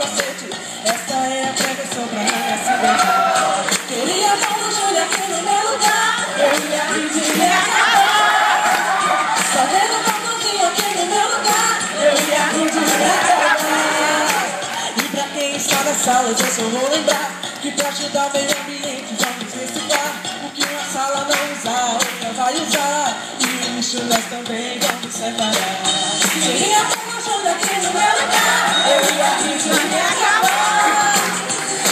capacete. Essa é a prevenção pra não me acidentar. Queria dar um Júlia aqui no meu lugar. Eu ia pedir e acabar. Só vendo um botãozinho aqui no meu lugar. Eu ia pedir e acabar. E pra quem está na sala, eu só vou lembrar que pra ajudar o meio ambiente vamos reciclar. O que uma sala não usar, outra vai usar. E o lixo nós também vamos separar. Queria dar uma ajuda aqui no meu lugar. Eu ia pedir e acabar.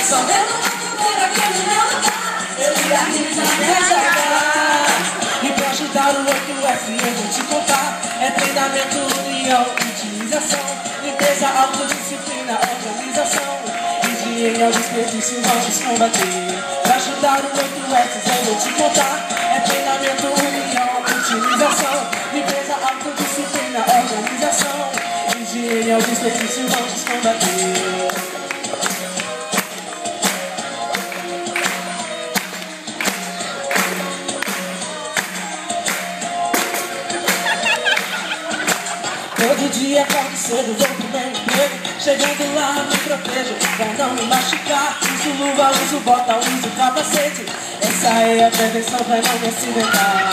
Só vendo uma bandeira aqui no meu lugar. Eu ia pedir e acabar. E pra ajudar o 8F eu vou te contar. É treinamento, união, utilização, limpeza, autodisciplina, organização. Higiene ao desperdício vamos combater. Pra ajudar o 8F eu vou te contar. É treinamento, união, utilização, limpeza, autodisciplina, organização. Higiene ao desperdício vamos combater. Todo dia acordo cedo, vou pro meu emprego. Chegando lá me protejo pra não me machucar. Uso luva, uso bota, uso capacete. Essa é a prevenção pra não me acidentar.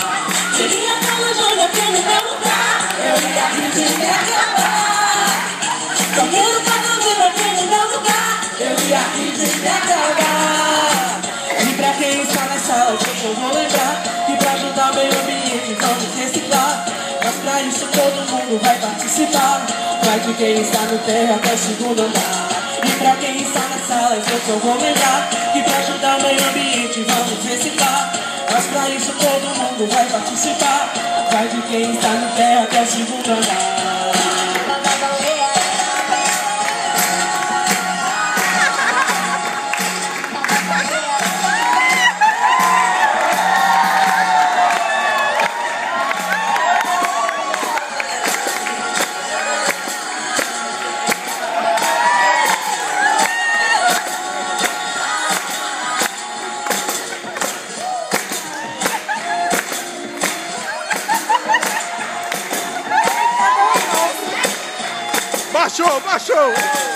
Queria dar uma ajuda aqui no meu lugar. Eu ia pedir e acabar. Comendo cada aqui no meu lugar. Eu ia pedir e acabar. E pra quem está na sala, eu vou lembrar que pra ajudar o meio ambiente vamos reciclar. Mas pra isso todo mundo vai participar. Vai de quem está no terra até o segundo andar. E pra quem está na sala, eu vou lembrar que pra ajudar o meio ambiente vamos reciclar. Mas pra isso todo mundo vai participar. Vai de quem está no terra até o segundo andar. Baixou, baixou!